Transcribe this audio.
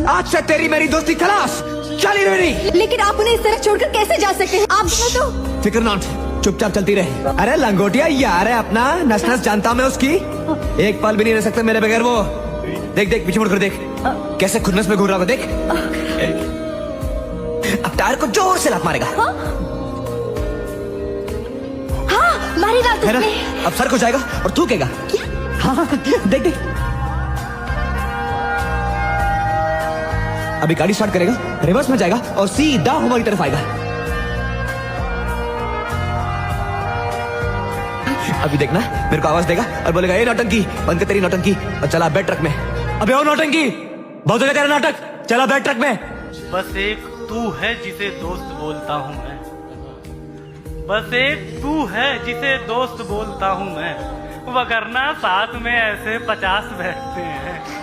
आज से तेरी मेरी दोस्ती खलास, चली नहीं। लेकिन आप उन्हें इस तरह छोड़कर कैसे जा सकते हैं? आप तो फिक्र नॉट, चुपचाप चलती रहे। अरे लंगोटिया यार है अपना, नस नस जानता मैं उसकी, एक पल भी नहीं रह सकते मेरे बगैर वो। देख देख पीछे मुड़कर देख, कैसे खुन्नस में घूर रहा है देख। अब टायर को जोर से लात मारेगा। हाँ मारेगा है ना? तुझमें। अब सर को जाएगा और थूकेगा। हाँ देख देख, अभी गाड़ी स्टार्ट करेगा, रिवर्स में जाएगा और सीधा हमारी तरफ आएगा। अभी देखना, मेरे को आवाज देगा और बोलेगा ए नौटंकी, बंद कर तेरी नौटंकी और चला बैठ ट्रक में। अबे ओ नौटंकी, बहुत हो गया तेरा नाटक, चला बैठ ट्रक में। बस एक तू है जिसे दोस्त बोलता हूँ मैं, बस एक तू है जिसे दोस्त बोलता हूँ मैं, वगरना साथ में ऐसे 50 बैठते हैं।